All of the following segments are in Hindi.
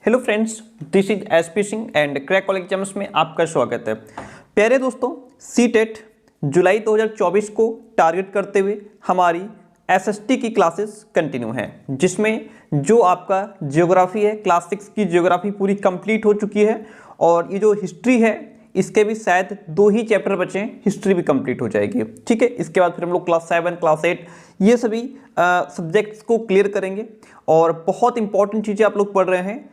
Hello friends, this is SP Singh and crack college exams में आपका स्वागत है। प्यारे दोस्तों, सीटेट जुलाई 2024 को टारगेट करते हुए हमारी एसएसटी की क्लासेस कंटिन्यू हैं, जिसमें जो आपका ज्योग्राफी है, क्लास 6 की ज्योग्राफी पूरी कंप्लीट हो चुकी है और ये जो हिस्ट्री है इसके भी शायद 2 ही चैप्टर बचे हैं, हिस्ट्री भी कंप्लीट हो जाएगी। ठीक है, इसके बाद फिर हम लोग क्लास 7, क्लास 8 ये सभी सब्जेक्ट्स को क्लियर करेंगे और बहुत इंपॉर्टेंट चीज़ें आप लोग पढ़ रहे हैं।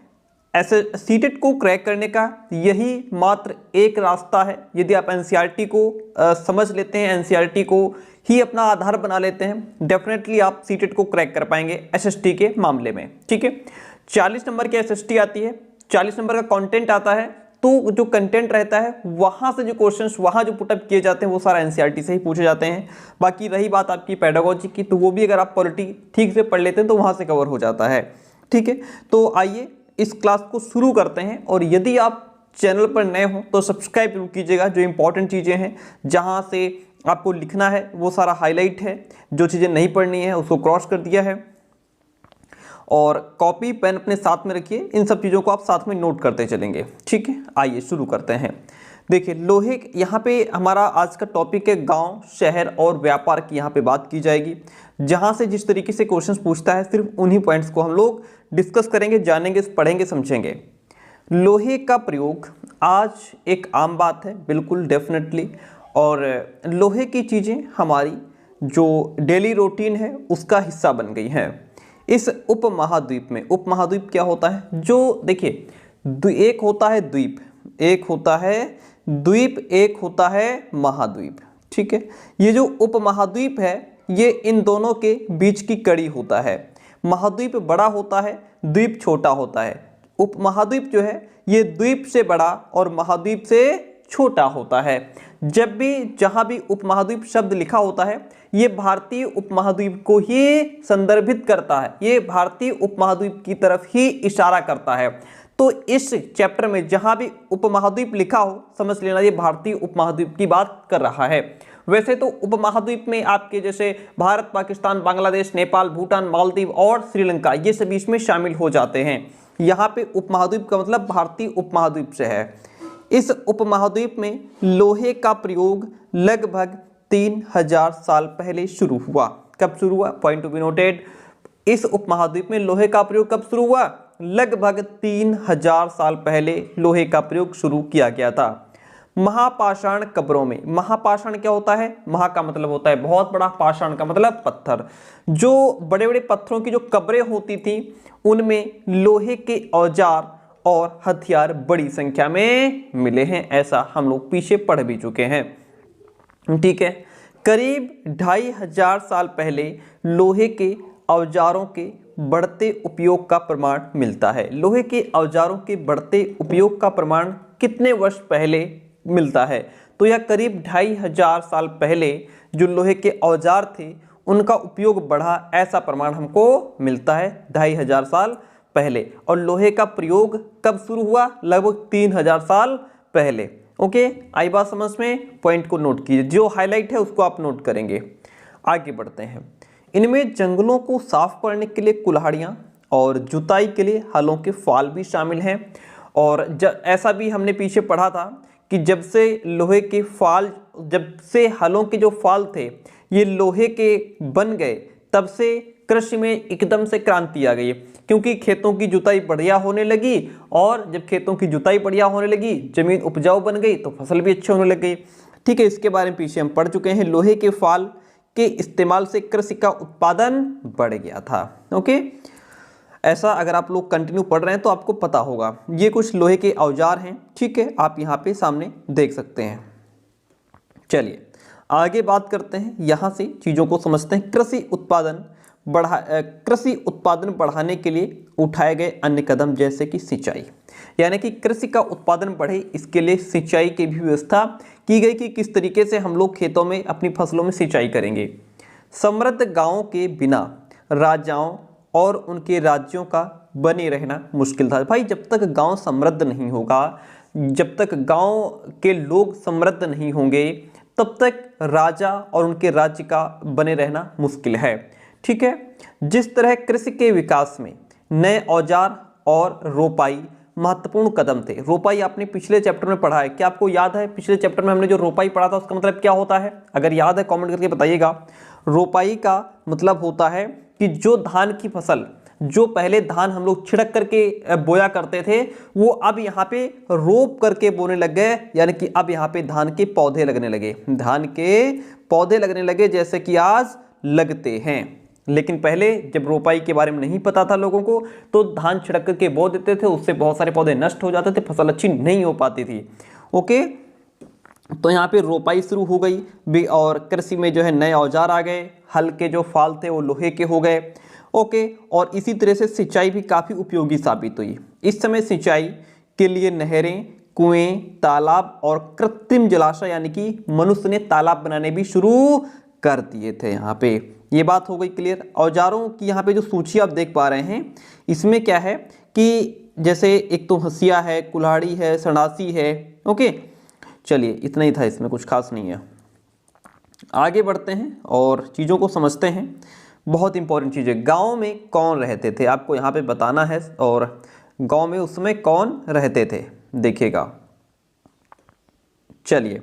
ऐसे सीटेट को क्रैक करने का यही मात्र एक रास्ता है। यदि आप एनसीईआरटी को समझ लेते हैं, एनसीईआरटी को ही अपना आधार बना लेते हैं, डेफिनेटली आप सीटेट को क्रैक कर पाएंगे एसएसटी के मामले में। ठीक है, 40 नंबर की एसएसटी आती है, 40 नंबर का कंटेंट आता है, तो जो कंटेंट रहता है वहाँ से जो क्वेश्चंस वहाँ जो पुटअप किए जाते हैं वो सारा एनसीईआरटी से ही पूछे जाते हैं। बाकी रही बात आपकी पेडागोजी की, तो वो भी अगर आप पॉलिटी ठीक से पढ़ लेते हैं तो वहाँ से कवर हो जाता है। ठीक है, तो आइए इस क्लास को शुरू करते हैं। और यदि आप चैनल पर नए हो तो सब्सक्राइब जरूर कीजिएगा। जो इंपॉर्टेंट चीज़ें हैं जहां से आपको लिखना है वो सारा हाईलाइट है, जो चीज़ें नहीं पढ़नी है उसको क्रॉस कर दिया है। और कॉपी पेन अपने साथ में रखिए, इन सब चीज़ों को आप साथ में नोट करते चलेंगे। ठीक है, आइए शुरू करते हैं। देखिए, लोहे यहाँ पे हमारा आज का टॉपिक है गांव, शहर और व्यापार की यहाँ पे बात की जाएगी। जहाँ से जिस तरीके से क्वेश्चंस पूछता है सिर्फ उन्हीं पॉइंट्स को हम लोग डिस्कस करेंगे, जानेंगे, पढ़ेंगे, समझेंगे। लोहे का प्रयोग आज एक आम बात है, बिल्कुल डेफिनेटली। और लोहे की चीज़ें हमारी जो डेली रूटीन है उसका हिस्सा बन गई हैं। इस उपमहाद्वीप में, उपमहाद्वीप क्या होता है? जो देखिए, एक होता है द्वीप, एक होता है द्वीप, एक होता है महाद्वीप। ठीक है, ये जो उपमहाद्वीप है ये इन दोनों के बीच की कड़ी होता है। महाद्वीप बड़ा होता है, द्वीप छोटा होता है। उपमहाद्वीप जो है ये द्वीप से बड़ा और महाद्वीप से छोटा होता है। जब भी जहां भी उपमहाद्वीप शब्द लिखा होता है ये भारतीय उपमहाद्वीप को ही संदर्भित करता है, ये भारतीय उपमहाद्वीप की तरफ ही इशारा करता है। तो इस चैप्टर में जहां भी उपमहाद्वीप लिखा हो समझ लेना ये भारतीय उपमहाद्वीप की बात कर रहा है। वैसे तो उपमहाद्वीप में आपके जैसे भारत, पाकिस्तान, बांग्लादेश, नेपाल, भूटान, मालदीव और श्रीलंका ये सभी इसमें शामिल हो जाते हैं। यहाँ पे उपमहाद्वीप का मतलब भारतीय उपमहाद्वीप से है। इस उपमहाद्वीप में लोहे का प्रयोग लगभग 3000 साल पहले शुरू हुआ। कब शुरू हुआ? Point to be noted. इस उपमहाद्वीप में लोहे का प्रयोग कब शुरू हुआ? लगभग 3000 साल पहले लोहे का प्रयोग शुरू किया गया था। महापाषाण कब्रों में, महापाषाण क्या होता है? महा का मतलब होता है बहुत बड़ा, पाषाण का मतलब पत्थर। जो बड़े बड़े पत्थरों की जो कब्रें होती थी उनमें लोहे के औजार और हथियार बड़ी संख्या में मिले हैं, ऐसा हम लोग पीछे पढ़ भी चुके हैं। ठीक है, करीब 2500 साल पहले लोहे के औजारों के बढ़ते उपयोग का प्रमाण मिलता है। लोहे के औजारों के बढ़ते उपयोग का प्रमाण कितने वर्ष पहले मिलता है? तो यह करीब 2500 साल पहले जो लोहे के औजार थे उनका उपयोग बढ़ा, ऐसा प्रमाण हमको मिलता है 2500 साल पहले। और लोहे का प्रयोग कब शुरू हुआ? लगभग 3000 साल पहले। ओके, आई बात समझ में? पॉइंट को नोट कीजिए, जो हाईलाइट है उसको आप नोट करेंगे। आगे बढ़ते हैं। इनमें जंगलों को साफ करने के लिए कुल्हाड़ियाँ और जुताई के लिए हलों के फाल भी शामिल हैं। और ऐसा भी हमने पीछे पढ़ा था कि जब से लोहे के फाल, जब से हलों के जो फाल थे ये लोहे के बन गए, तब से कृषि में एकदम से क्रांति आ गई। क्योंकि खेतों की जुताई बढ़िया होने लगी, और जब खेतों की जुताई बढ़िया होने लगी, जमीन उपजाऊ बन गई, तो फसल भी अच्छी होने लग गई। ठीक है, इसके बारे में पीछे हम पढ़ चुके हैं। लोहे के फाल के इस्तेमाल से कृषि का उत्पादन बढ़ गया था। ओके, ऐसा अगर आप लोग कंटिन्यू पढ़ रहे हैं तो आपको पता होगा। ये कुछ लोहे के औजार हैं। ठीक है, आप यहाँ पे सामने देख सकते हैं। चलिए आगे बात करते हैं, यहाँ से चीज़ों को समझते हैं। कृषि उत्पादन बढ़ाने के लिए उठाए गए अन्य कदम, जैसे कि सिंचाई, यानी कि कृषि का उत्पादन बढ़े इसके लिए सिंचाई की भी व्यवस्था की गई कि किस तरीके से हम लोग खेतों में अपनी फसलों में सिंचाई करेंगे। समृद्ध गांवों के बिना राजाओं और उनके राज्यों का बने रहना मुश्किल था। भाई, जब तक गांव समृद्ध नहीं होगा, जब तक गांव के लोग समृद्ध नहीं होंगे, तब तक राजा और उनके राज्य का बने रहना मुश्किल है। ठीक है, जिस तरह कृषि के विकास में नए औजार और रोपाई महत्वपूर्ण कदम थे। रोपाई आपने पिछले चैप्टर में पढ़ा है, क्या आपको याद है? पिछले चैप्टर में हमने जो रोपाई पढ़ा था उसका मतलब क्या होता है? अगर याद है कमेंट करके बताइएगा। रोपाई का मतलब होता है कि जो धान की फसल, जो पहले धान हम लोग छिड़क करके बोया करते थे, वो अब यहाँ पे रोप करके बोने लग गए, यानी कि अब यहाँ पे धान के पौधे लगने लगे, धान के पौधे लगने लगे जैसे कि आज लगते हैं। लेकिन पहले जब रोपाई के बारे में नहीं पता था लोगों को, तो धान छिड़क करके बो देते थे, उससे बहुत सारे पौधे नष्ट हो जाते थे, फसल अच्छी नहीं हो पाती थी। ओके, तो यहाँ पे रोपाई शुरू हो गई भी, और कृषि में जो है नए औजार आ गए, हल के जो फाल थे वो लोहे के हो गए। ओके, और इसी तरह से सिंचाई भी काफ़ी उपयोगी साबित हुई। इस समय सिंचाई के लिए नहरें, कुएं, तालाब और कृत्रिम जलाशय यानी कि मनुष्य ने तालाब बनाने भी शुरू कर दिए थे। यहाँ पे ये बात हो गई क्लियर। औजारों की यहाँ पे जो सूची आप देख पा रहे हैं, इसमें क्या है कि जैसे एक तो हंसिया है, कुल्हाड़ी है, सणासी है। ओके, चलिए इतना ही था, इसमें कुछ खास नहीं है। आगे बढ़ते हैं और चीज़ों को समझते हैं। बहुत इंपॉर्टेंट चीज़ है, गाँव में कौन रहते थे आपको यहाँ पे बताना है, और गाँव में उस समय कौन रहते थे देखिएगा। चलिए,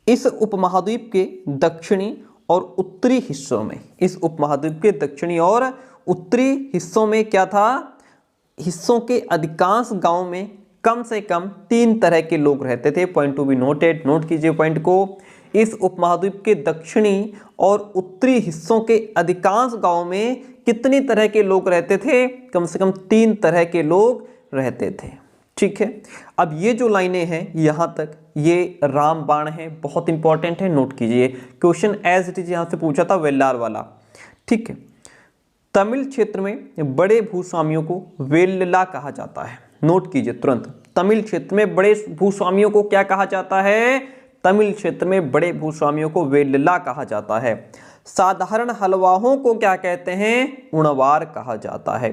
इस उपमहाद्वीप के दक्षिणी और उत्तरी हिस्सों में, इस उपमहाद्वीप के दक्षिणी और उत्तरी हिस्सों में क्या था, हिस्सों के अधिकांश गांवों में कम से कम 3 तरह के लोग रहते थे। Point to be noted, note कीजिए पॉइंट को। इस उपमहाद्वीप के दक्षिणी और उत्तरी हिस्सों के अधिकांश गांवों में कितनी तरह के लोग रहते थे? कम से कम 3 तरह के लोग रहते थे। ठीक है, अब ये जो लाइनें हैं यहाँ तक, ये रामबाण है, बहुत इंपॉर्टेंट है, नोट कीजिए। क्वेश्चन एज इट इज यहाँ से पूछा था, वेल्लार वाला। ठीक है, तमिल क्षेत्र में बड़े भूस्वामियों को वेल्ला कहा जाता है। नोट कीजिए तुरंत, तमिल क्षेत्र में बड़े भूस्वामियों को क्या कहा जाता है? तमिल क्षेत्र में बड़े भूस्वामियों को वेल्ला कहा जाता है। साधारण हलवाहों को क्या कहते हैं? उणवार कहा जाता है।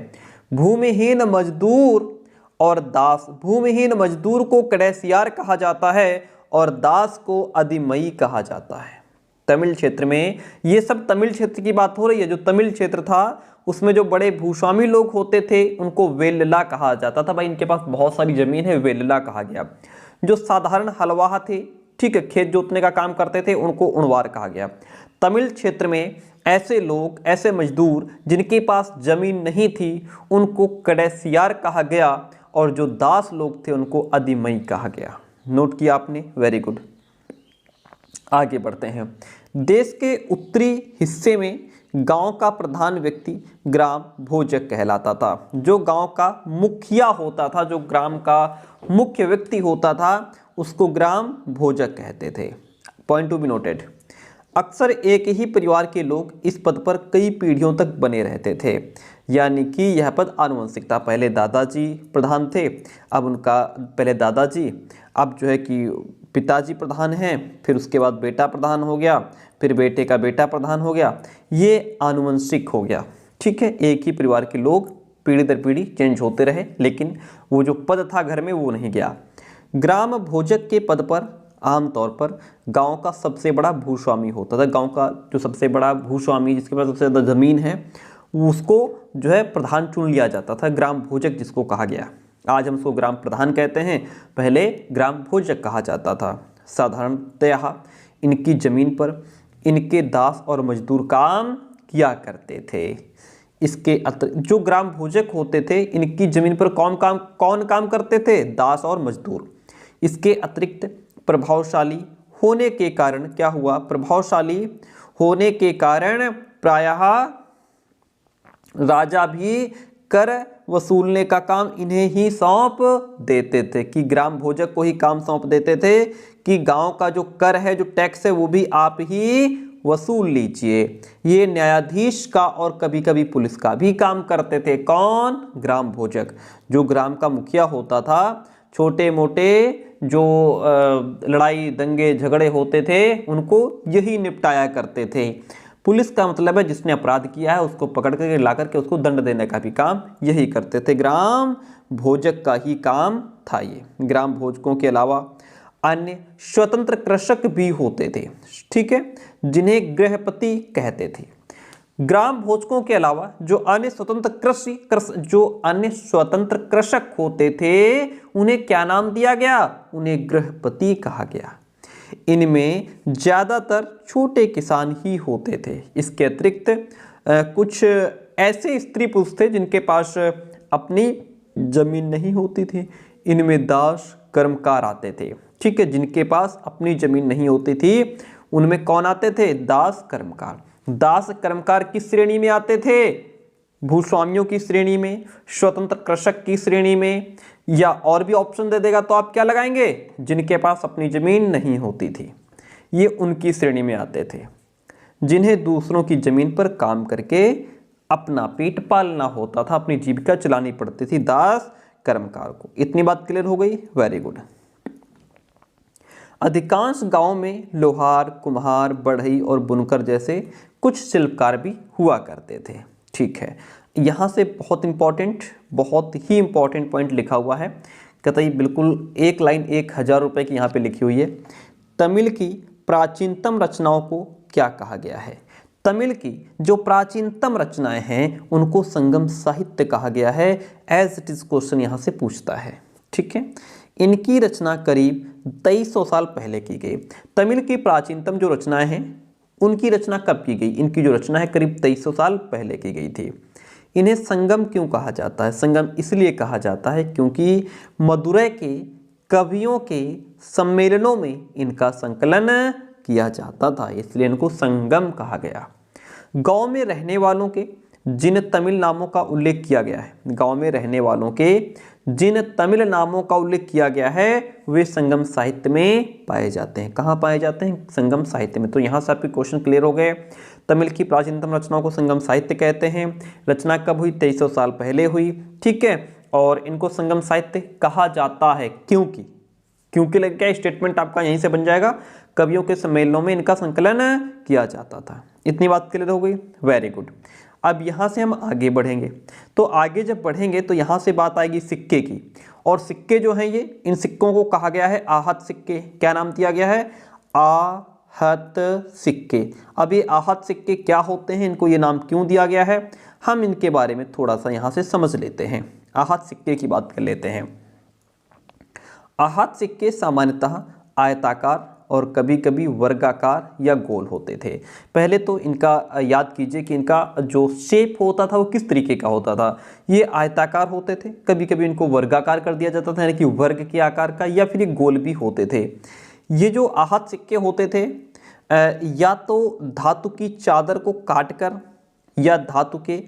भूमिहीन मजदूर और दास, भूमिहीन मजदूर को कड़ैसियार कहा जाता है और दास को अधिमई कहा जाता है। तमिल क्षेत्र में, ये सब तमिल क्षेत्र की बात हो रही है। जो तमिल क्षेत्र था उसमें जो बड़े भूस्वामी लोग होते थे उनको वेल्ला कहा जाता था। भाई इनके पास बहुत सारी जमीन है, वेल्ला कहा गया। जो साधारण हलवाहा थे, ठीक है, खेत जोतने का काम करते थे, उनको उणवार कहा गया। तमिल क्षेत्र में ऐसे लोग, ऐसे मजदूर जिनके पास जमीन नहीं थी, उनको कड़ैसियार कहा गया, और जो दास लोग थे उनको अधिमई कहा गया। नोट किया आपने, वेरी गुड। आगे बढ़ते हैं। देश के उत्तरी हिस्से में गांव का प्रधान व्यक्ति ग्राम भोजक कहलाता था। जो गांव का मुखिया होता था, जो ग्राम का मुख्य व्यक्ति होता था, उसको ग्राम भोजक कहते थे। Point to be noted. अक्सर एक ही परिवार के लोग इस पद पर कई पीढ़ियों तक बने रहते थे, यानी कि यह पद आनुवंशिक था। पहले दादाजी प्रधान थे, अब उनका पहले दादाजी, अब जो है कि पिताजी प्रधान हैं, फिर उसके बाद बेटा प्रधान हो गया, फिर बेटे का बेटा प्रधान हो गया। ये आनुवंशिक हो गया। ठीक है, एक ही परिवार के लोग पीढ़ी दर पीढ़ी चेंज होते रहे, लेकिन वो जो पद था घर में वो नहीं गया। ग्राम भोजक के पद पर आमतौर पर गांव का सबसे बड़ा भूस्वामी होता था। गांव का जो सबसे बड़ा भूस्वामी, जिसके पास सबसे ज़्यादा ज़मीन है, उसको जो है प्रधान चुन लिया जाता था, ग्राम भोजक जिसको कहा गया। आज हम उसको ग्राम प्रधान कहते हैं, पहले ग्राम भोजक कहा जाता था। साधारणतः इनकी ज़मीन पर इनके दास और मजदूर काम किया करते थे। इसके जो ग्राम भोजक होते थे, इनकी ज़मीन पर कौन काम करते थे? दास और मजदूर। इसके अतिरिक्त प्रभावशाली होने के कारण क्या हुआ? प्रभावशाली होने के कारण प्रायः राजा भी कर वसूलने का काम इन्हें ही सौंप देते थे, कि ग्राम भोजक को ही काम सौंप देते थे कि गांव का जो कर है, जो टैक्स है, वो भी आप ही वसूल लीजिए। ये न्यायाधीश का और कभी कभी पुलिस का भी काम करते थे। कौन? ग्राम भोजक। जो ग्राम का मुखिया होता था, छोटे मोटे जो लड़ाई दंगे झगड़े होते थे उनको यही निपटाया करते थे। पुलिस का मतलब है जिसने अपराध किया है उसको पकड़ कर ला करके उसको दंड देने का भी काम यही करते थे। ग्राम भोजक का ही काम था ये। ग्राम भोजकों के अलावा अन्य स्वतंत्र कृषक भी होते थे, ठीक है, जिन्हें गृहपति कहते थे। ग्राम भोजकों के अलावा जो अन्य स्वतंत्र कृषक होते थे उन्हें क्या नाम दिया गया? उन्हें गृहपति कहा गया। इनमें ज्यादातर छोटे किसान ही होते थे। इसके अतिरिक्त कुछ ऐसे स्त्री पुरुष थे जिनके पास अपनी जमीन नहीं होती थी। इनमें दास कर्मकार आते थे। ठीक है, जिनके पास अपनी जमीन नहीं होती थी उनमें कौन आते थे? दास कर्मकार। दास कर्मकार किस श्रेणी में आते थे? भूस्वामियों की श्रेणी में, स्वतंत्र कृषक की श्रेणी में, या और भी ऑप्शन दे देगा तो आप क्या लगाएंगे? जिनके पास अपनी जमीन नहीं होती थी, ये उनकी श्रेणी में आते थे, जिन्हें दूसरों की जमीन पर काम करके अपना पेट पालना होता था, अपनी जीविका चलानी पड़ती थी दास कर्मकार को। इतनी बात क्लियर हो गई? Very good. अधिकांश गांवों में लोहार, कुम्हार, बढ़ई और बुनकर जैसे कुछ शिल्पकार भी हुआ करते थे। ठीक है, यहाँ से बहुत ही इंपॉर्टेंट पॉइंट लिखा हुआ है, कतई बिल्कुल एक लाइन 1000 रुपये की यहाँ पे लिखी हुई है। तमिल की प्राचीनतम रचनाओं को क्या कहा गया है? तमिल की जो प्राचीनतम रचनाएं हैं उनको संगम साहित्य कहा गया है। एज इट इज क्वेश्चन यहाँ से पूछता है। ठीक है, इनकी रचना करीब 2300 साल पहले की गई। तमिल की प्राचीनतम जो रचनाएं हैं उनकी रचना कब की गई? इनकी जो रचना है करीब 2300 साल पहले की गई थी। इन्हें संगम क्यों कहा जाता है? संगम इसलिए कहा जाता है क्योंकि मदुरै के कवियों के सम्मेलनों में इनका संकलन किया जाता था, इसलिए इनको संगम कहा गया। गांव में रहने वालों के जिन तमिल नामों का उल्लेख किया गया है, गांव में रहने वालों के जिन तमिल नामों का उल्लेख किया गया है वे संगम साहित्य में पाए जाते हैं। कहाँ पाए जाते हैं? संगम साहित्य में। तो यहाँ से आपके क्वेश्चन क्लियर हो गए। तमिल की प्राचीनतम रचनाओं को संगम साहित्य कहते हैं। रचना कब हुई? 2300 साल पहले हुई। ठीक है, और इनको संगम साहित्य कहा जाता है क्योंकि लग गया स्टेटमेंट आपका यहीं से बन जाएगा। कवियों के सम्मेलनों में इनका संकलन किया जाता था। इतनी बात क्लियर हो गई? Very good. अब यहाँ से हम आगे बढ़ेंगे, तो आगे जब बढ़ेंगे तो यहाँ से बात आएगी सिक्के की। और सिक्के जो हैं ये, इन सिक्कों को कहा गया है आहत सिक्के। क्या नाम दिया गया है? आहत सिक्के। अब ये आहत सिक्के क्या होते हैं, इनको ये नाम क्यों दिया गया है, हम इनके बारे में थोड़ा सा यहाँ से समझ लेते हैं। आहत सिक्के की बात कर लेते हैं। आहत सिक्के सामान्यतः आयताकार और कभी कभी वर्गाकार या गोल होते थे। पहले तो इनका याद कीजिए कि इनका जो शेप होता था वो किस तरीके का होता था। ये आयताकार होते थे, कभी कभी इनको वर्गाकार कर दिया जाता था यानी कि वर्ग के आकार का, या फिर ये गोल भी होते थे। ये जो आहत सिक्के होते थे या तो धातु की चादर को काटकर या धातु के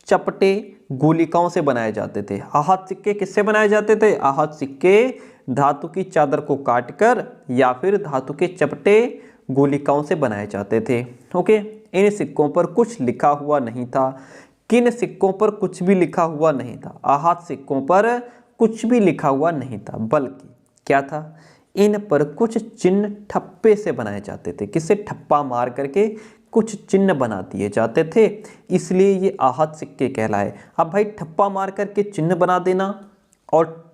चपटे गोलिकाओं से बनाए जाते थे। आहत सिक्के किससे बनाए जाते थे? आहत सिक्के धातु की चादर को काटकर या फिर धातु के चपटे गोलिकाओं से बनाए जाते थे। ओके, इन सिक्कों पर कुछ लिखा हुआ नहीं था। किन सिक्कों पर कुछ भी लिखा हुआ नहीं था? आहत सिक्कों पर कुछ भी लिखा हुआ नहीं था, बल्कि क्या था, इन पर कुछ चिन्ह ठप्पे से बनाए जाते थे। किससे? ठप्पा मार करके कुछ चिन्ह बना दिए जाते थे, इसलिए ये आहत सिक्के कहलाए। अब भाई ठप्पा मार करके चिन्ह बना देना और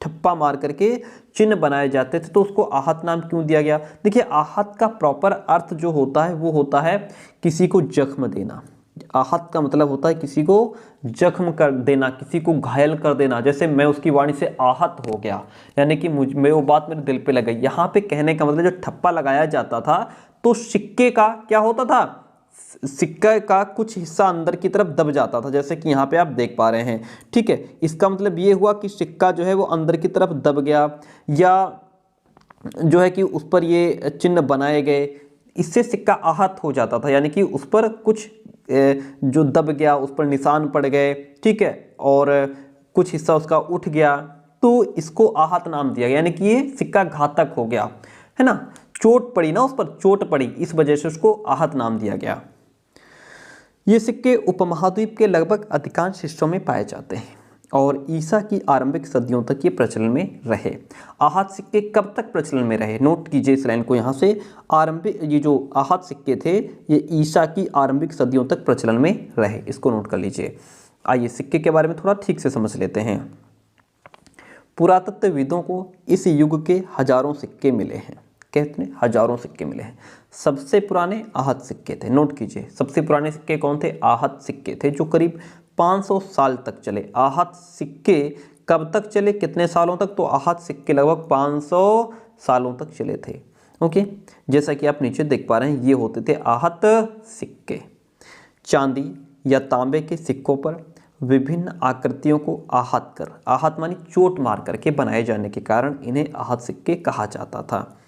ठप्पा मार करके चिन्ह बनाए जाते थे तो उसको आहत नाम क्यों दिया गया? देखिए, आहत का प्रॉपर अर्थ जो होता है वो होता है किसी को जख्म देना। आहत का मतलब होता है किसी को जख्म कर देना, किसी को घायल कर देना। जैसे मैं उसकी वाणी से आहत हो गया, यानी कि मैं वो बात मेरे दिल पे लग गई। यहाँ पे कहने का मतलब जो ठप्पा लगाया जाता था तो सिक्के का क्या होता था? सिक्के का कुछ हिस्सा अंदर की तरफ दब जाता था, जैसे कि यहाँ पे आप देख पा रहे हैं। ठीक है, इसका मतलब ये हुआ कि सिक्का जो है वो अंदर की तरफ दब गया, या जो है कि उस पर ये चिन्ह बनाए गए, इससे सिक्का आहत हो जाता था, यानी कि उस पर कुछ जो दब गया, उस पर निशान पड़ गए। ठीक है, और कुछ हिस्सा उसका उठ गया तो इसको आहत नाम दिया गया, यानी कि ये सिक्का घातक हो गया, है ना, चोट पड़ी ना, उस पर चोट पड़ी, इस वजह से उसको आहत नाम दिया गया। ये सिक्के उपमहाद्वीप के लगभग अधिकांश हिस्सों में पाए जाते हैं और ईसा की आरंभिक सदियों तक ये प्रचलन में रहे। आहत सिक्के कब तक प्रचलन में रहे? नोट कीजिए इस लाइन को यहाँ से। ये जो आहत सिक्के थे ये ईसा की आरंभिक सदियों तक प्रचलन में रहे, इसको नोट कर लीजिए। आइए सिक्के के बारे में थोड़ा ठीक से समझ लेते हैं। पुरातत्वविदों को इस युग के हजारों सिक्के मिले हैं। कितने हजारों सिक्के मिले हैं। सबसे पुराने आहत सिक्के थे, नोट कीजिए, सबसे पुराने सिक्के कौन थे? आहत सिक्के थे, जो करीब 500 साल तक चले। आहत सिक्के कब तक चले, कितने सालों तक? तो आहत सिक्के लगभग 500 सालों तक चले थे। ओके, जैसा कि आप नीचे देख पा रहे हैं, ये होते थे आहत सिक्के। चांदी या तांबे के सिक्कों पर विभिन्न आकृतियों को आहत कर, आहत मानी चोट मार करके बनाए जाने के कारण इन्हें आहत सिक्के कहा जाता था।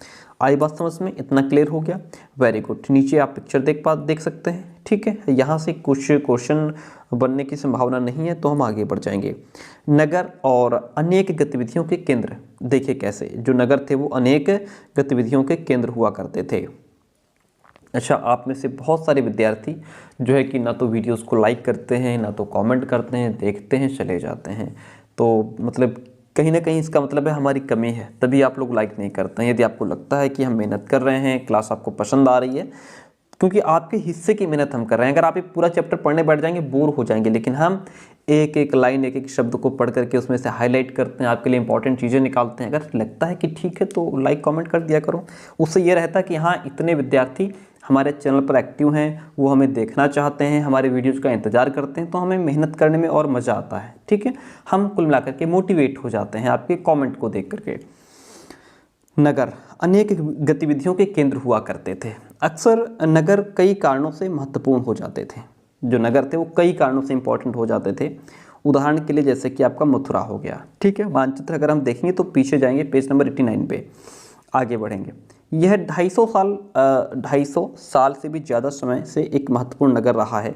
आई बात समझ में? इतना क्लियर हो गया? Very good. नीचे आप पिक्चर देख सकते हैं। ठीक है, यहाँ से कुछ क्वेश्चन बनने की संभावना नहीं है, तो हम आगे बढ़ जाएंगे। नगर और अनेक गतिविधियों के केंद्र, देखिए कैसे जो नगर थे वो अनेक गतिविधियों के केंद्र हुआ करते थे। अच्छा, आप में से बहुत सारे विद्यार्थी जो है कि ना तो वीडियोस को लाइक करते हैं, ना तो कमेंट करते हैं, देखते हैं चले जाते हैं। तो मतलब कहीं ना कहीं इसका मतलब है हमारी कमी है, तभी आप लोग लाइक नहीं करते हैं। यदि आपको लगता है कि हम मेहनत कर रहे हैं, क्लास आपको पसंद आ रही है, क्योंकि आपके हिस्से की मेहनत हम कर रहे हैं। अगर आप एक पूरा चैप्टर पढ़ने बैठ जाएंगे बोर हो जाएंगे, लेकिन हम एक एक लाइन, एक एक शब्द को पढ़ करके उसमें से हाईलाइट करते हैं, आपके लिए इंपॉर्टेंट चीज़ें निकालते हैं। अगर लगता है कि ठीक है तो लाइक कमेंट कर दिया करो। उससे ये रहता है कि हाँ, इतने विद्यार्थी हमारे चैनल पर एक्टिव हैं, वो हमें देखना चाहते हैं, हमारे वीडियोज़ का इंतजार करते हैं, तो हमें मेहनत करने में और मज़ा आता है। ठीक है, हम कुल मिलाकर के मोटिवेट हो जाते हैं आपके कमेंट को देख करके। नगर अनेक गतिविधियों के केंद्र हुआ करते थे। अक्सर नगर कई कारणों से महत्वपूर्ण हो जाते थे। जो नगर थे वो कई कारणों से इंपॉर्टेंट हो जाते थे। उदाहरण के लिए जैसे कि आपका मथुरा हो गया। ठीक है, मानचित्र अगर हम देखेंगे तो पीछे जाएंगे, पेज नंबर 89 पे आगे बढ़ेंगे। यह 250 साल से भी ज़्यादा समय से एक महत्वपूर्ण नगर रहा है।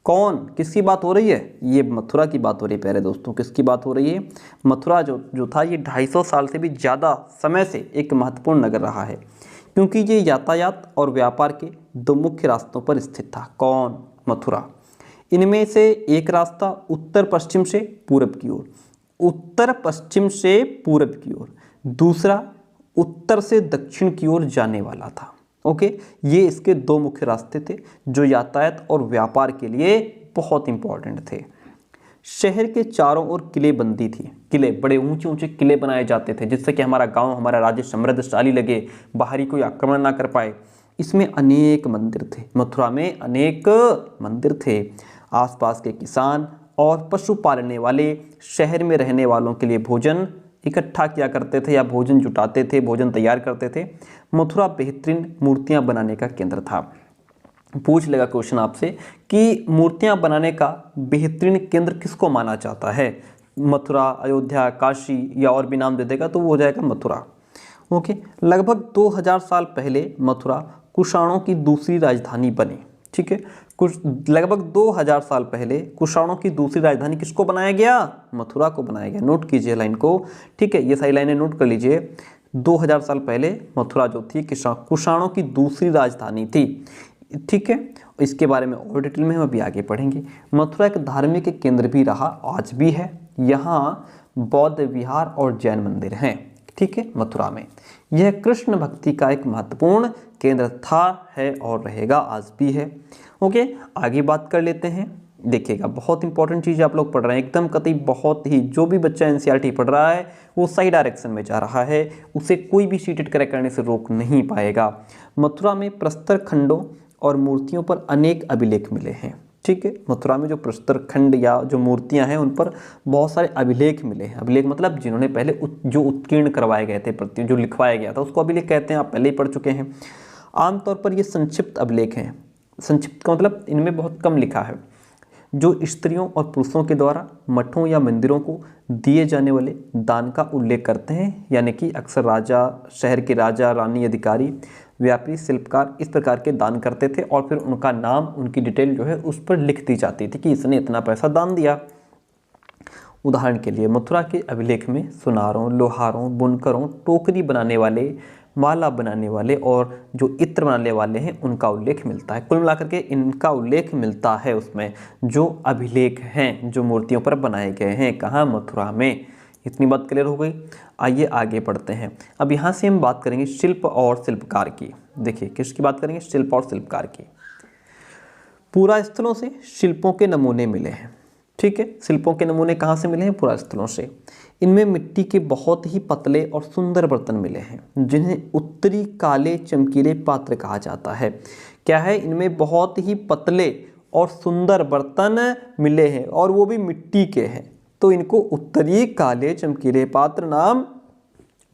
कौन, किसकी बात हो रही है? ये मथुरा की बात हो रही है प्यारे दोस्तों। किसकी बात हो रही है? मथुरा जो था ये 250 साल से भी ज़्यादा समय से एक महत्वपूर्ण नगर रहा है, क्योंकि ये यातायात और व्यापार के दो मुख्य रास्तों पर स्थित था। कौन? मथुरा। इनमें से एक रास्ता उत्तर पश्चिम से पूरब की ओर, उत्तर पश्चिम से पूरब की ओर, दूसरा उत्तर से दक्षिण की ओर जाने वाला था। ओके, ये इसके दो मुख्य रास्ते थे जो यातायात और व्यापार के लिए बहुत इंपॉर्टेंट थे। शहर के चारों ओर किलेबंदी थी। किले, बड़े ऊंचे ऊंचे किले बनाए जाते थे जिससे कि हमारा गांव, हमारा राज्य समृद्धशाली लगे, बाहरी कोई आक्रमण ना कर पाए। इसमें अनेक मंदिर थे। मथुरा में अनेक मंदिर थे। आसपास के किसान और पशु पालने वाले शहर में रहने वालों के लिए भोजन इकट्ठा किया करते थे या भोजन जुटाते थे, भोजन तैयार करते थे। मथुरा बेहतरीन मूर्तियां बनाने का केंद्र था। पूछ लेगा क्वेश्चन आपसे कि मूर्तियां बनाने का बेहतरीन केंद्र किसको माना जाता है? मथुरा, अयोध्या, काशी या और भी नाम दे देगा तो वो हो जाएगा मथुरा। ओके, लगभग 2000 साल पहले मथुरा कुषाणों की दूसरी राजधानी बनी। ठीक है, कुछ लगभग 2000 साल पहले कुषाणों की दूसरी राजधानी किसको बनाया गया? मथुरा को बनाया गया। नोट कीजिए लाइन को। ठीक है, ये सारी लाइनें नोट कर लीजिए। 2000 साल पहले मथुरा जो थी कुषाणों की दूसरी राजधानी थी। ठीक है, इसके बारे में और डिटेल में हम अभी आगे पढ़ेंगे। मथुरा एक धार्मिक केंद्र भी रहा, आज भी है। यहाँ बौद्ध विहार और जैन मंदिर हैं। ठीक है, मथुरा में यह कृष्ण भक्ति का एक महत्वपूर्ण केंद्र था, है और रहेगा, आज भी है। ओके, आगे बात कर लेते हैं। देखिएगा, बहुत इंपॉर्टेंट चीज़ आप लोग पढ़ रहे हैं, एकदम कतई बहुत ही। जो भी बच्चा एनसीईआरटी पढ़ रहा है वो सही डायरेक्शन में जा रहा है, उसे कोई भी सीटेट क्रैक करने से रोक नहीं पाएगा। मथुरा में प्रस्तर खंडों और मूर्तियों पर अनेक अभिलेख मिले हैं। ठीक है, मथुरा में जो प्रस्तर खंड या जो मूर्तियां हैं उन पर बहुत सारे अभिलेख मिले हैं। अभिलेख मतलब जिन्होंने पहले जो उत्कीर्ण करवाए गए थे, प्रति जो लिखवाया गया था उसको अभिलेख कहते हैं। आप पहले ही पढ़ चुके हैं। आमतौर पर ये संक्षिप्त अभिलेख हैं। संक्षिप्त का मतलब इनमें बहुत कम लिखा है, जो स्त्रियों और पुरुषों के द्वारा मठों या मंदिरों को दिए जाने वाले दान का उल्लेख करते हैं। यानी कि अक्सर राजा, शहर के राजा, रानी, अधिकारी, व्यापारी, शिल्पकार इस प्रकार के दान करते थे और फिर उनका नाम, उनकी डिटेल जो है उस पर लिख दी जाती थी कि इसने इतना पैसा दान दिया। उदाहरण के लिए मथुरा के अभिलेख में सुनारों, लोहारों, बुनकरों, टोकरी बनाने वाले, माला बनाने वाले और जो इत्र बनाने वाले हैं उनका उल्लेख मिलता है। कुल मिलाकर के इनका उल्लेख मिलता है उसमें, जो अभिलेख हैं जो मूर्तियों पर बनाए गए हैं। कहाँ? मथुरा में। इतनी बात क्लियर हो गई। आइए आगे बढ़ते हैं। अब यहाँ से हम बात करेंगे शिल्प और शिल्पकार की। देखिए किसकी बात करेंगे? शिल्प और शिल्पकार की। पुरा स्थलों से शिल्पों के नमूने मिले हैं। ठीक है, शिल्पों के नमूने कहाँ से मिले हैं? पुरा स्थलों से। इनमें मिट्टी के बहुत ही पतले और सुंदर बर्तन मिले हैं जिन्हें उत्तर उत्तरी काले चमकीले पात्र कहा जाता है। क्या है, इनमें बहुत ही पतले और सुंदर बर्तन मिले हैं और वो भी मिट्टी के हैं, तो इनको उत्तरी काले चमकीले पात्र नाम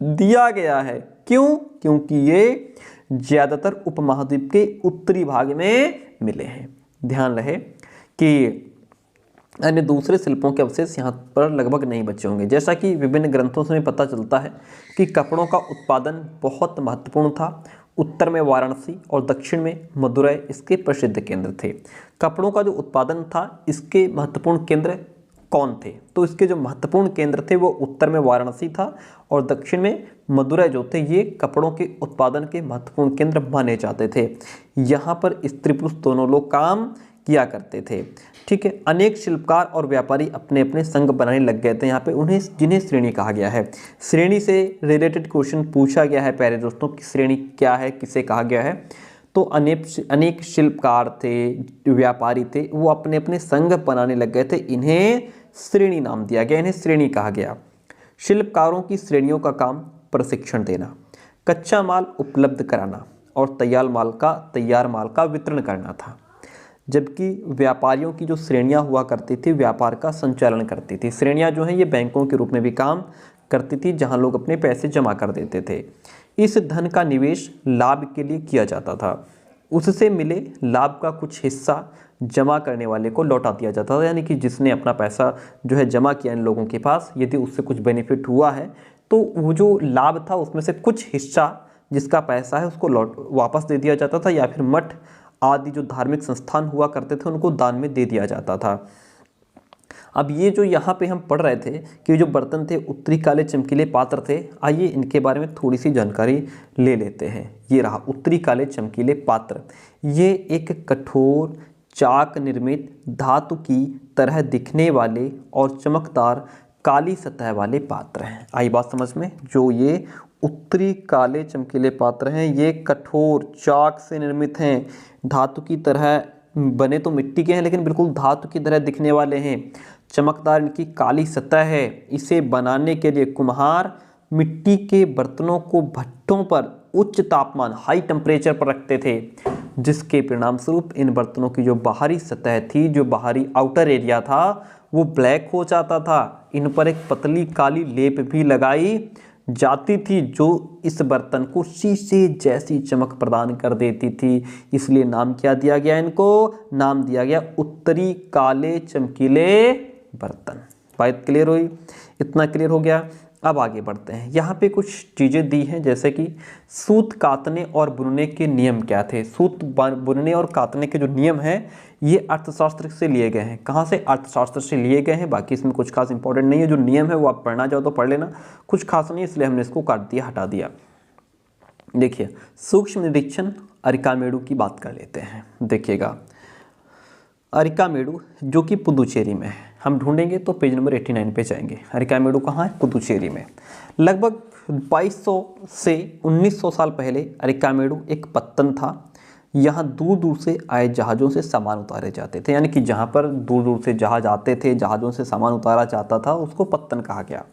दिया गया है। क्यों? क्योंकि ये ज़्यादातर उपमहाद्वीप के उत्तरी भाग में मिले हैं। ध्यान रहे कि अन्य दूसरे शिल्पों के अवशेष यहाँ पर लगभग नहीं बचे होंगे। जैसा कि विभिन्न ग्रंथों से पता चलता है कि कपड़ों का उत्पादन बहुत महत्वपूर्ण था। उत्तर में वाराणसी और दक्षिण में मदुरै इसके प्रसिद्ध केंद्र थे। कपड़ों का जो उत्पादन था, इसके महत्वपूर्ण केंद्र कौन थे? तो इसके जो महत्वपूर्ण केंद्र थे वो उत्तर में वाराणसी था और दक्षिण में मदुरै जो थे, ये कपड़ों के उत्पादन के महत्वपूर्ण केंद्र माने जाते थे। यहाँ पर स्त्री पुरुष दोनों लोग काम किया करते थे। ठीक है, अनेक शिल्पकार और व्यापारी अपने अपने संघ बनाने लग गए थे यहाँ पे, उन्हें जिन्हें श्रेणी कहा गया है। श्रेणी से रिलेटेड क्वेश्चन पूछा गया है प्यारे दोस्तों कि श्रेणी क्या है, किसे कहा गया है। तो अनेक शिल्पकार थे, व्यापारी थे, वो अपने अपने संघ बनाने लग गए थे, इन्हें श्रेणी नाम दिया गया, इन्हें श्रेणी कहा गया। शिल्पकारों की श्रेणियों का काम प्रशिक्षण देना, कच्चा माल उपलब्ध कराना और तैयार माल का वितरण करना था। जबकि व्यापारियों की जो श्रेणियां हुआ करती थी, व्यापार का संचालन करती थी। श्रेणियां जो हैं ये बैंकों के रूप में भी काम करती थी, जहां लोग अपने पैसे जमा कर देते थे। इस धन का निवेश लाभ के लिए किया जाता था, उससे मिले लाभ का कुछ हिस्सा जमा करने वाले को लौटा दिया जाता था। यानी कि जिसने अपना पैसा जो है जमा किया इन लोगों के पास, यदि उससे कुछ बेनिफिट हुआ है तो वो जो लाभ था उसमें से कुछ हिस्सा जिसका पैसा है उसको वापस दे दिया जाता था, या फिर मठ आदि जो धार्मिक संस्थान हुआ करते थे उनको दान में दे दिया जाता था। अब ये जो यहाँ पे हम पढ़ रहे थे कि जो बर्तन थे उत्तरी काले चमकीले पात्र थे, आइए इनके बारे में थोड़ी सी जानकारी ले लेते हैं। ये रहा उत्तरी काले चमकीले पात्र। ये एक कठोर चाक निर्मित धातु की तरह दिखने वाले और चमकदार काली सतह वाले पात्र हैं। आई बात समझ में? जो ये उत्तरी काले चमकीले पात्र हैं, ये कठोर चाक से निर्मित हैं, धातु की तरह बने तो मिट्टी के हैं लेकिन बिल्कुल धातु की तरह दिखने वाले हैं। चमकदार इनकी काली सतह है। इसे बनाने के लिए कुम्हार मिट्टी के बर्तनों को भट्ठों पर उच्च तापमान हाई टेम्परेचर पर रखते थे, जिसके परिणाम स्वरूप इन बर्तनों की जो बाहरी सतह थी, जो बाहरी आउटर एरिया था, वो ब्लैक हो जाता था। इन पर एक पतली काली लेप भी लगाई जाती थी जो इस बर्तन को शीशे जैसी चमक प्रदान कर देती थी। इसलिए नाम क्या दिया गया? इनको नाम दिया गया उत्तरी काले चमकीले बर्तन। बात क्लियर हुई? इतना क्लियर हो गया। अब आगे बढ़ते हैं। यहाँ पे कुछ चीज़ें दी हैं, जैसे कि सूत कातने और बुनने के नियम क्या थे। सूत बुनने और कातने के जो नियम हैं ये अर्थशास्त्र से लिए गए हैं। कहाँ से? अर्थशास्त्र से लिए गए हैं। बाकी इसमें कुछ खास इंपॉर्टेंट नहीं है। जो नियम है वो आप पढ़ना चाहो तो पढ़ लेना, कुछ खास नहीं, इसलिए हमने इसको काट दिया, हटा दिया। देखिए, सूक्ष्म निरीक्षण अरिकामेडु की बात कर लेते हैं। देखिएगा, अरिकामेडु जो कि पुदुचेरी में है, हम ढूंढेंगे तो पेज नंबर 89 पे जाएंगे। अरिकामेडु कहाँ है? पुदुचेरी में। लगभग 2200 से 1900 साल पहले अरिकामेडु एक पत्तन था। यहाँ दूर दूर से आए जहाज़ों से सामान उतारे जाते थे, यानी कि जहाँ पर दूर दूर से जहाज़ आते थे, जहाज़ों से सामान उतारा जाता था, उसको पत्तन कहा गया।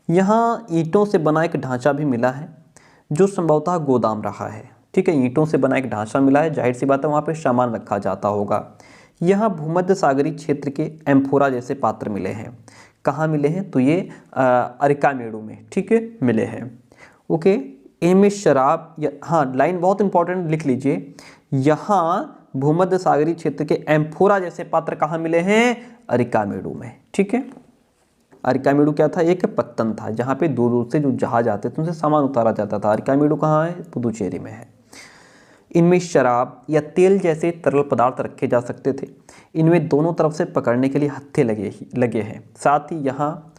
यहाँ ईंटों से बना एक ढांचा भी मिला है जो संभवतः गोदाम रहा है। ठीक है, ईंटों से बना एक ढांचा मिला है, जाहिर सी बात है वहाँ पे सामान रखा जाता होगा। यहाँ भूमध्य सागरीय क्षेत्र के एम्फोरा जैसे पात्र मिले हैं। कहाँ मिले हैं? तो ये अरिकामेडु में, ठीक है, मिले हैं। ओके, इनमें शराब या, हाँ लाइन बहुत इंपॉर्टेंट लिख लीजिए, यहाँ भूमध्य सागरीय क्षेत्र के एम्फोरा जैसे पात्र कहाँ मिले हैं? अरिकामेडु में। ठीक है, अरिकामेडु क्या था? एक पत्तन था जहाँ पे दूर दूर से जो जहाज आते थे उनसे सामान उतारा जाता था। अरिकामेडु कहाँ है? पुदुचेरी में है। इनमें शराब या तेल जैसे तरल पदार्थ रखे जा सकते थे। इनमें दोनों तरफ से पकड़ने के लिए हत्थे लगे हैं। साथ ही यहाँ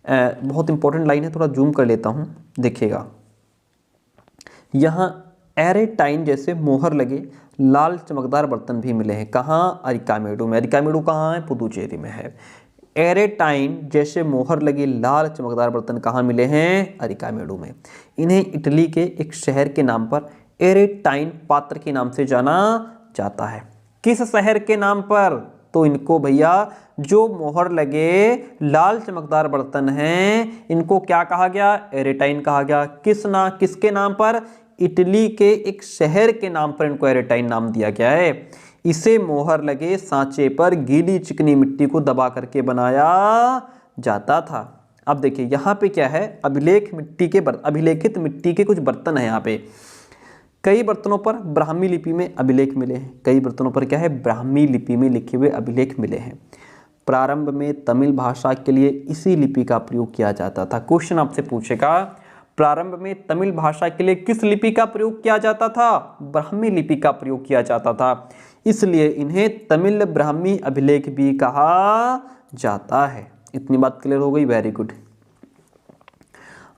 बहुत इंपॉर्टेंट लाइन है, थोड़ा जूम कर लेता हूँ, देखिएगा। यहाँ एरेटाइन जैसे मोहर लगे लाल चमकदार बर्तन भी मिले हैं। कहाँ? अरिकामेडु में। अरिकामेडु कहाँ है? पुदुचेरी में है। एरेटाइन जैसे मोहर लगे लाल चमकदार बर्तन कहाँ मिले हैं? अरिकामेडु में। इन्हें इटली के एक शहर के नाम पर एरेटाइन पात्र के नाम से जाना जाता है। किस शहर के नाम पर? तो इनको भैया जो मोहर लगे लाल चमकदार बर्तन हैं, इनको क्या कहा गया? एरेटाइन कहा गया। किसके नाम पर? इटली के एक शहर के नाम पर इनको एरेटाइन नाम दिया गया है। इसे मोहर लगे सांचे पर गीली चिकनी मिट्टी को दबा करके बनाया जाता था। अब देखिए यहाँ पे क्या है, अभिलेखित मिट्टी के कुछ बर्तन हैं। यहाँ पे कई बर्तनों पर ब्राह्मी लिपि में अभिलेख मिले हैं। कई बर्तनों पर क्या है, ब्राह्मी लिपि में लिखे हुए अभिलेख मिले हैं। प्रारंभ में तमिल भाषा के लिए इसी लिपि का प्रयोग किया जाता था। क्वेश्चन आपसे पूछेगा, प्रारंभ में तमिल भाषा के लिए किस लिपि का प्रयोग किया जाता था? ब्राह्मी लिपि का प्रयोग किया जाता था, इसलिए इन्हें तमिल ब्राह्मी अभिलेख भी कहा जाता है। इतनी बात क्लियर हो गई, वेरी गुड।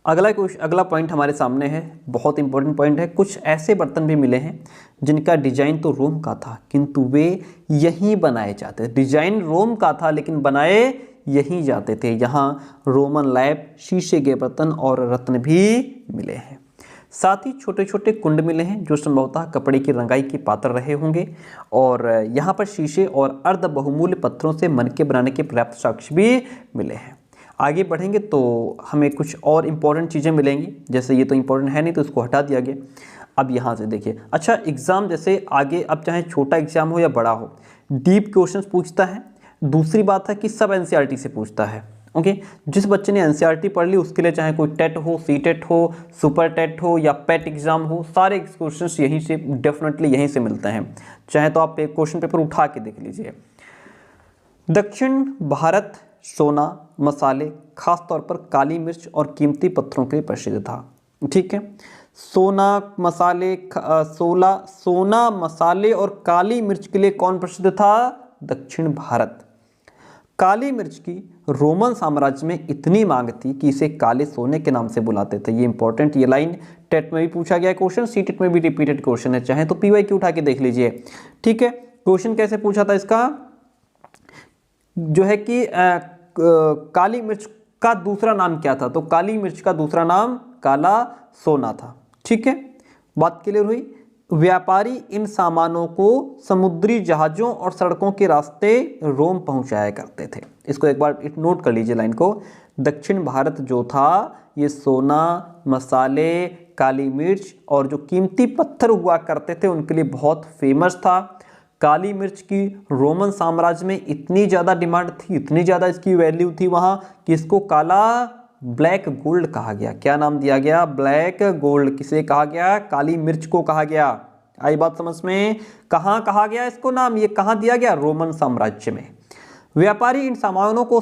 अगला पॉइंट हमारे सामने है, बहुत इंपॉर्टेंट पॉइंट है। कुछ ऐसे बर्तन भी मिले हैं जिनका डिजाइन तो रोम का था किंतु वे यहीं बनाए जाते थे। डिजाइन रोम का था लेकिन बनाए यहीं जाते थे। यहाँ रोमन लैंप, शीशे के बर्तन और रत्न भी मिले हैं। साथ ही छोटे छोटे कुंड मिले हैं जो संभवतः कपड़े की रंगाई के पात्र रहे होंगे। और यहाँ पर शीशे और अर्ध बहुमूल्य पत्थरों से मनके बनाने के पर्याप्त साक्ष्य भी मिले हैं। आगे बढ़ेंगे तो हमें कुछ और इम्पोर्टेंट चीज़ें मिलेंगी, जैसे ये तो इम्पोर्टेंट है नहीं तो इसको हटा दिया गया। अब यहाँ से देखिए, अच्छा एग्ज़ाम जैसे आगे अब चाहे छोटा एग्जाम हो या बड़ा हो, डीप क्वेश्चंस पूछता है। दूसरी बात है कि सब एनसीईआरटी से पूछता है। ओके, जिस बच्चे ने एनसीईआरटी पढ़ ली उसके लिए चाहे कोई टेट हो, सीटेट हो, सुपर टेट हो या पेट एग्जाम हो, सारे क्वेश्चंस यहीं से डेफिनेटली यहीं से मिलते हैं। चाहे तो आप क्वेश्चन पेपर उठा के देख लीजिए। दक्षिण भारत सोना, मसाले, खास तौर पर काली मिर्च और कीमती पत्थरों के लिए प्रसिद्ध था। ठीक है, सोना, मसाले और काली मिर्च के लिए कौन प्रसिद्ध था? दक्षिण भारत। काली मिर्च की रोमन साम्राज्य में इतनी मांग थी कि इसे काले सोने के नाम से बुलाते थे। ये इंपॉर्टेंट, ये लाइन टेट में भी पूछा गया क्वेश्चन, सीटेट में भी रिपीटेड क्वेश्चन है, चाहे तो पीवाईक्यू उठा के देख लीजिए। ठीक है, क्वेश्चन कैसे पूछा था इसका, जो है कि काली मिर्च का दूसरा नाम क्या था? तो काली मिर्च का दूसरा नाम काला सोना था। ठीक है, बात क्लियर हुई। व्यापारी इन सामानों को समुद्री जहाजों और सड़कों के रास्ते रोम पहुंचाया करते थे। इसको एक बार नोट कर लीजिए लाइन को। दक्षिण भारत जो था ये सोना, मसाले, काली मिर्च और जो कीमती पत्थर हुआ करते थे उनके लिए बहुत फेमस था। काली मिर्च की रोमन साम्राज्य में इतनी ज़्यादा डिमांड थी, इतनी ज़्यादा इसकी वैल्यू थी वहाँ कि इसको काला ब्लैक गोल्ड कहा गया। क्या नाम दिया गया? Black gold. किसे कहा गया? काली मिर्च को कहा गया। आई बात समझ में? कहाँ कहा गया इसको नाम? ये कहाँ दिया गया? रोमन साम्राज्य में। व्यापारी इन सामानों को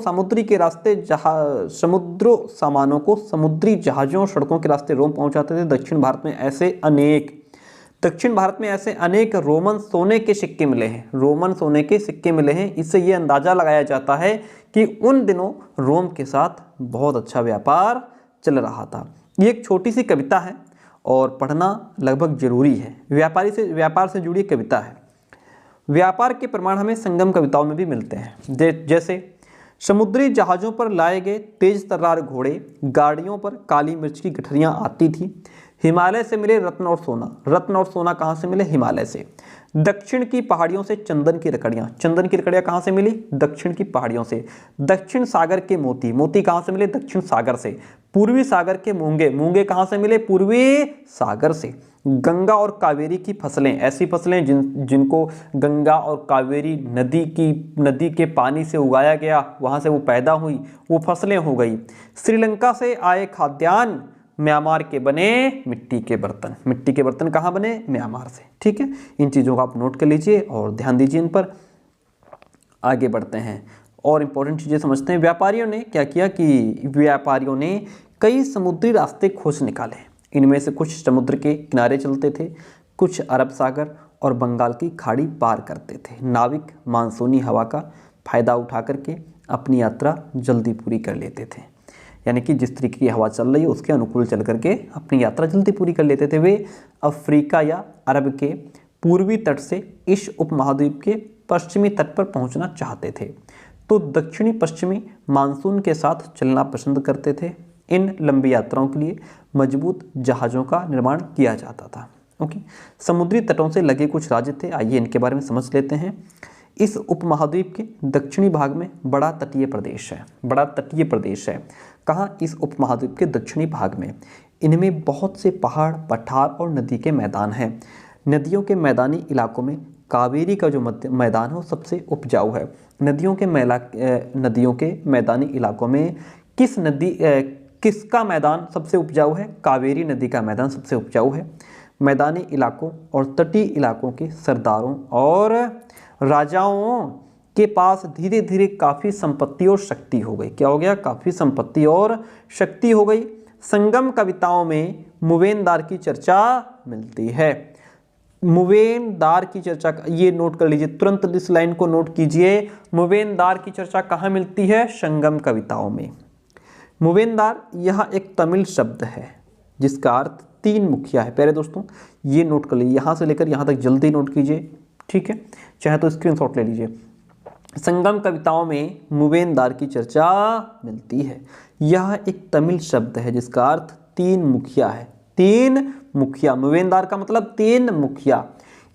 समुद्री जहाजों, सड़कों के रास्ते रोम पहुंचाते थे। दक्षिण भारत में ऐसे अनेक रोमन सोने के सिक्के मिले हैं। इससे ये अंदाजा लगाया जाता है कि उन दिनों रोम के साथ बहुत अच्छा व्यापार चल रहा था। ये एक छोटी सी कविता है और पढ़ना लगभग जरूरी है। व्यापार से जुड़ी कविता है। व्यापार के प्रमाण हमें संगम कविताओं में भी मिलते हैं, जैसे समुद्री जहाज़ों पर लाए गए तेज तर्रार घोड़े, गाड़ियों पर काली मिर्च की गठरियाँ आती थी। हिमालय से मिले रत्न और सोना कहाँ से मिले? हिमालय से। दक्षिण की पहाड़ियों से चंदन की लकड़ियाँ कहाँ से मिली? दक्षिण की पहाड़ियों से। दक्षिण सागर के मोती कहाँ से मिले? दक्षिण सागर से। पूर्वी सागर के मूंगे कहाँ से मिले? पूर्वी सागर से। गंगा और कावेरी की फसलें, ऐसी फसलें जिनको गंगा और कावेरी नदी के पानी से उगाया गया, वहाँ से वो पैदा हुई, वो फसलें हो गई। श्रीलंका से आए खाद्यान्न, म्यांमार के बने मिट्टी के बर्तन कहाँ बने? म्यांमार से। ठीक है, इन चीज़ों को आप नोट कर लीजिए और ध्यान दीजिए इन पर। आगे बढ़ते हैं और इम्पोर्टेंट चीज़ें समझते हैं। व्यापारियों ने क्या किया कि व्यापारियों ने कई समुद्री रास्ते खोज निकाले। इनमें से कुछ समुद्र के किनारे चलते थे, कुछ अरब सागर और बंगाल की खाड़ी पार करते थे। नाविक मानसूनी हवा का फायदा उठा करके अपनी यात्रा जल्दी पूरी कर लेते थे। यानी कि जिस तरीके की हवा चल रही है उसके अनुकूल चल करके अपनी यात्रा जल्दी पूरी कर लेते थे। वे अफ्रीका या अरब के पूर्वी तट से इस उपमहाद्वीप के पश्चिमी तट पर पहुंचना चाहते थे, तो दक्षिणी पश्चिमी मानसून के साथ चलना पसंद करते थे। इन लंबी यात्राओं के लिए मजबूत जहाज़ों का निर्माण किया जाता था। ओके, समुद्री तटों से लगे कुछ राज्य थे, आइए इनके बारे में समझ लेते हैं। इस उपमहाद्वीप के दक्षिणी भाग में बड़ा तटीय प्रदेश है। कहाँ? इस उपमहाद्वीप के दक्षिणी भाग में इनमें बहुत से पहाड़, पठार और नदी के मैदान हैं। नदियों के मैदानी इलाकों में कावेरी का जो मैदान है वो सबसे उपजाऊ है। नदियों के मैदानी इलाकों में किसका मैदान सबसे उपजाऊ है? कावेरी नदी का मैदान सबसे उपजाऊ है। मैदानी इलाकों और तटीय इलाकों के सरदारों और राजाओं के पास धीरे धीरे काफ़ी संपत्ति और शक्ति हो गई। क्या हो गया? काफ़ी संपत्ति और शक्ति हो गई। संगम कविताओं में मुवेनदार की चर्चा मिलती है। मुवेनदार की चर्चा, ये नोट कर लीजिए, तुरंत इस लाइन को नोट कीजिए। मुवेनदार की चर्चा कहाँ मिलती है? संगम कविताओं में। मुवेनदार यह एक तमिल शब्द है जिसका अर्थ 3 मुखिया है। प्यारे दोस्तों ये नोट कर लीजिए, यहाँ से लेकर यहाँ तक जल्दी नोट कीजिए, ठीक है, चाहे तो स्क्रीनशॉट ले लीजिए। संगम कविताओं में मुवेनदार की चर्चा मिलती है। यह एक तमिल शब्द है जिसका अर्थ 3 मुखिया है। 3 मुखिया, मुवेनदार का मतलब 3 मुखिया।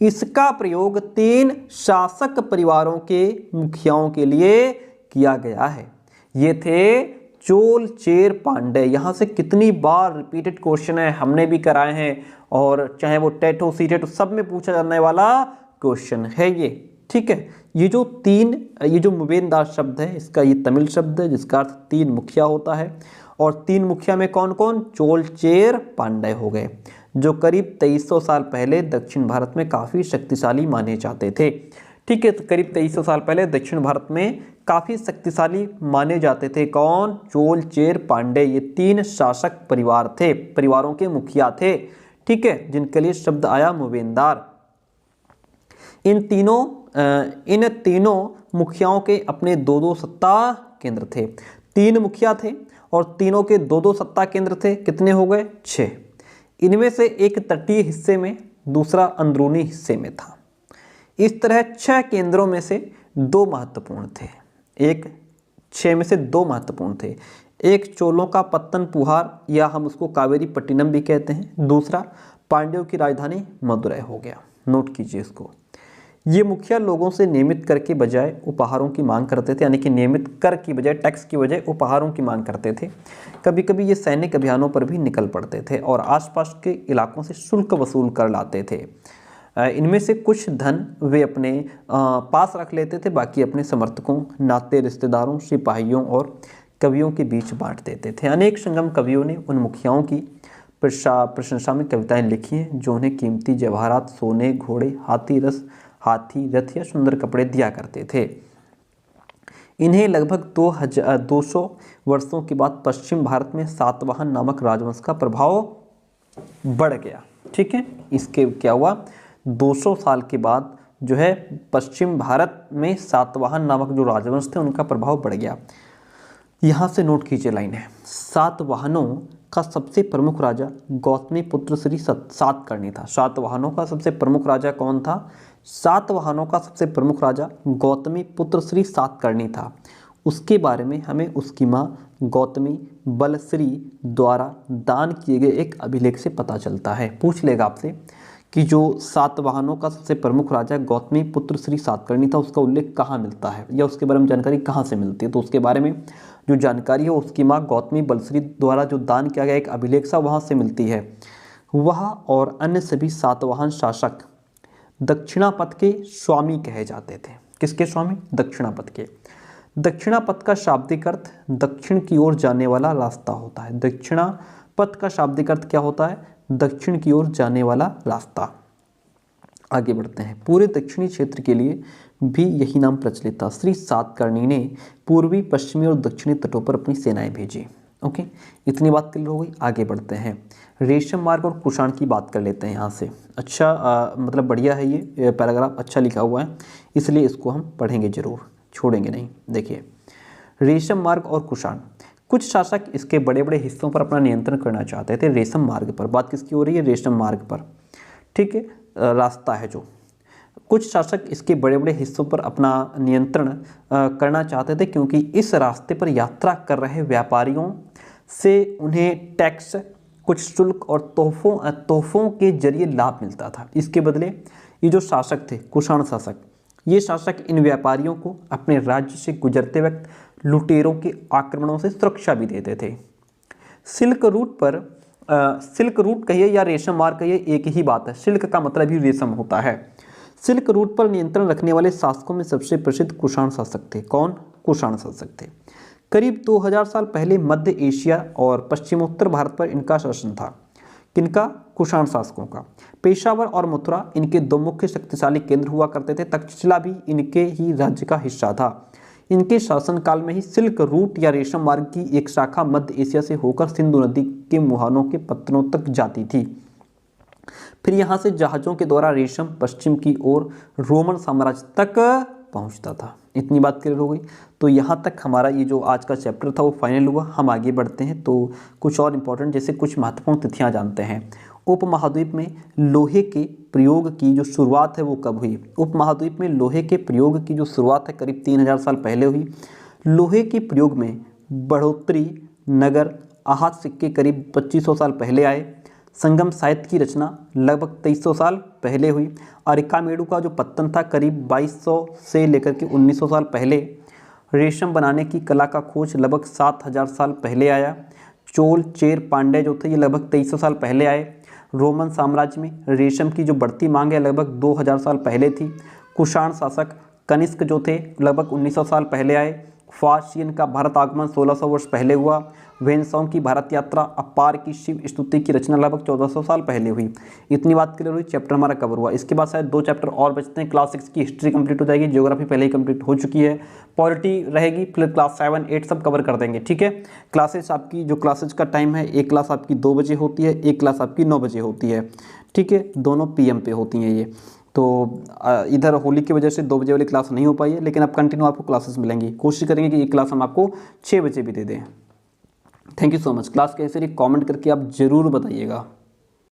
इसका प्रयोग 3 शासक परिवारों के मुखियाओं के लिए किया गया है। ये थे चोल, चेर, पांड्य। यहाँ से कितनी बार रिपीटेड क्वेश्चन है, हमने भी कराए हैं, और चाहे वो टेट हो, सीटेट हो, सब में पूछा जाने वाला क्वेश्चन है ये, ठीक है। ये जो मुवेनदार शब्द है, इसका ये तमिल शब्द है जिसका अर्थ 3 मुखिया होता है। और 3 मुखिया में कौन कौन? चोल, चेर, पांड्य हो गए, जो करीब 2300 साल पहले दक्षिण भारत में काफ़ी शक्तिशाली माने जाते थे, ठीक है। तो करीब 2300 साल पहले दक्षिण भारत में काफ़ी शक्तिशाली माने जाते थे। कौन? चोल, चेर, पांड्य। ये 3 शासक परिवार थे, परिवारों के मुखिया थे, ठीक है, जिनके लिए शब्द आया मुवेनदार। इन तीनों मुखियाओं के अपने 2-2 सत्ता केंद्र थे। 3 मुखिया थे और तीनों के 2-2 सत्ता केंद्र थे। कितने हो गए? 6। इनमें से एक तटीय हिस्से में, दूसरा अंदरूनी हिस्से में था। इस तरह 6 केंद्रों में से 2 महत्वपूर्ण थे। 6 में से 2 महत्वपूर्ण थे। एक चोलों का पत्तनपुहार, या हम उसको कावेरी पट्टिनम भी कहते हैं। दूसरा पांड्यों की राजधानी मदुरै हो गया। नोट कीजिए इसको। ये मुखिया लोगों से नियमित कर के बजाय उपहारों की मांग करते थे, यानी कि नियमित कर की बजाय, टैक्स की बजाय उपहारों की मांग करते थे। कभी कभी ये सैनिक अभियानों पर भी निकल पड़ते थे और आसपास के इलाकों से शुल्क वसूल कर लाते थे। इनमें से कुछ धन वे अपने पास रख लेते थे, बाकी अपने समर्थकों, नाते रिश्तेदारों, सिपाहियों और कवियों के बीच बांट देते थे। अनेक संगम कवियों ने उन मुखियाओं की प्रशंसा में कविताएं लिखी हैं जो उन्हें कीमती जवाहरात, सोने, घोड़े, हाथी, रथ या सुंदर कपड़े दिया करते थे। इन्हें लगभग 200 वर्षों के बाद पश्चिम भारत में सातवाहन नामक राजवंश का प्रभाव बढ़ गया, ठीक है। इसके क्या हुआ? 200 साल के बाद जो है पश्चिम भारत में सातवाहन नामक जो राजवंश थे उनका प्रभाव बढ़ गया। यहाँ से नोट कीजिए लाइन है। सातवाहनों का सबसे प्रमुख राजा गौतमी पुत्र श्री सातकर्णी था। सातवाहनों का सबसे प्रमुख राजा कौन था? सातवाहनों का सबसे प्रमुख राजा गौतमी पुत्र श्री सातकर्णी था। उसके बारे में हमें उसकी माँ गौतमी बलश्री द्वारा दान किए गए एक अभिलेख से पता चलता है। पूछ लेगा आपसे कि जो सातवाहनों का सबसे प्रमुख राजा गौतमी पुत्र श्री सातकर्णी था, उसका उल्लेख कहाँ मिलता है या उसके बारे में जानकारी कहाँ से मिलती है। तो उसके बारे में जो जानकारी है उसकी माँ गौतमी बलश्री द्वारा जो दान किया गया एक अभिलेख सा वहाँ से मिलती है। वह और अन्य सभी सातवाहन शासक दक्षिणापथ के स्वामी कहे जाते थे। किसके स्वामी? दक्षिणापथ के। दक्षिणापथ का शाब्दिक अर्थ दक्षिण की ओर जाने वाला रास्ता होता है। दक्षिणापथ का शाब्दिक अर्थ क्या होता है? दक्षिण की ओर जाने वाला रास्ता। आगे बढ़ते हैं। पूरे दक्षिणी क्षेत्र के लिए भी यही नाम प्रचलित था। श्री सातकर्णी ने पूर्वी, पश्चिमी और दक्षिणी तटों पर अपनी सेनाएं भेजी। ओके, इतनी बात क्लियर हो गई। आगे बढ़ते हैं। रेशम मार्ग और कुषाण की बात कर लेते हैं यहाँ से। अच्छा मतलब बढ़िया है, ये पैराग्राफ अच्छा लिखा हुआ है, इसलिए इसको हम पढ़ेंगे जरूर, छोड़ेंगे नहीं। देखिए, रेशम मार्ग और कुषाण। कुछ शासक इसके बड़े बड़े हिस्सों पर अपना नियंत्रण करना चाहते थे। रेशम मार्ग पर बात किसकी हो रही है? रेशम मार्ग पर, ठीक है, रास्ता है जो। कुछ शासक इसके बड़े बड़े हिस्सों पर अपना नियंत्रण करना चाहते थे क्योंकि इस रास्ते पर यात्रा कर रहे व्यापारियों से उन्हें टैक्स, कुछ शुल्क और तोहफों के जरिए लाभ मिलता था। इसके बदले ये जो शासक थे, कुषाण शासक, ये शासक इन व्यापारियों को अपने राज्य से गुजरते वक्त लुटेरों के आक्रमणों से सुरक्षा भी देते थे। सिल्क रूट पर सिल्क रूट कहिए या रेशम मार्ग कहिए, एक ही बात है। सिल्क का मतलब ही रेशम होता है। सिल्क रूट पर नियंत्रण रखने वाले शासकों में सबसे प्रसिद्ध कुषाण शासक थे। कौन? कुषाण शासक थे। करीब 2000 साल पहले मध्य एशिया और पश्चिमोत्तर भारत पर इनका शासन था। किनका? कुषाण शासकों का। पेशावर और मथुरा इनके दो मुख्य शक्तिशाली केंद्र हुआ करते थे। तक्षशिला भी इनके ही राज्य का हिस्सा था। इनके शासनकाल में ही सिल्क रूट या रेशम मार्ग की एक शाखा मध्य एशिया से होकर सिंधु नदी के मुहानों के पत्तनों तक जाती थी। फिर यहाँ से जहाज़ों के द्वारा रेशम पश्चिम की ओर रोमन साम्राज्य तक पहुँचता था। इतनी बात क्लियर हो गई। तो यहाँ तक हमारा ये जो आज का चैप्टर था वो फाइनल हुआ। हम आगे बढ़ते हैं तो कुछ और इम्पोर्टेंट जैसे कुछ महत्वपूर्ण तिथियाँ जानते हैं। उपमहाद्वीप में लोहे के प्रयोग की जो शुरुआत है वो कब हुई? उपमहाद्वीप में लोहे के प्रयोग की जो शुरुआत है करीब 3000 साल पहले हुई। लोहे के प्रयोग में बढ़ोतरी नगर आहत सिक्के करीब 2500 साल पहले आए। संगम साहित्य की रचना लगभग 2300 साल पहले हुई। अरिकामेडु का जो पत्तन था करीब 2200 से लेकर के 1900 साल पहले। रेशम बनाने की कला का खोज लगभग 7000 साल पहले आया। चोल चेर पांड्य जो थे ये लगभग 2300 साल पहले आए। रोमन साम्राज्य में रेशम की जो बढ़ती मांग है लगभग 2000 साल पहले थी। कुषाण शासक कनिष्क जो थे लगभग 1900 साल पहले आए। फाशियन का भारत आगमन 1600 वर्ष पहले हुआ। वेनसोंग की भारत यात्रा अपार की शिव स्तुति की रचना लगभग 1400 साल पहले हुई। इतनी बात क्लियर हुई। चैप्टर हमारा कवर हुआ। इसके बाद शायद 2 चैप्टर और बचते हैं। क्लास 6 की हिस्ट्री कंप्लीट हो जाएगी। ज्योग्राफी पहले ही कंप्लीट हो चुकी है। पॉलिटी रहेगी। फिर क्लास 7, 8 सब कवर कर देंगे। ठीक है। क्लासेस आपकी जो क्लासेज का टाइम है, एक क्लास आपकी 2 बजे होती है, एक क्लास आपकी 9 बजे होती है। ठीक है। दोनों PM पे होती हैं ये। तो इधर होली की वजह से 2 बजे वाली क्लास नहीं हो पाई है, लेकिन अब कंटिन्यू आपको क्लासेस मिलेंगी। कोशिश करेंगे कि ये क्लास हम आपको 6 बजे भी दे दें। Thank you so much. Class कैसे रही कमेंट करके आप ज़रूर बताइएगा।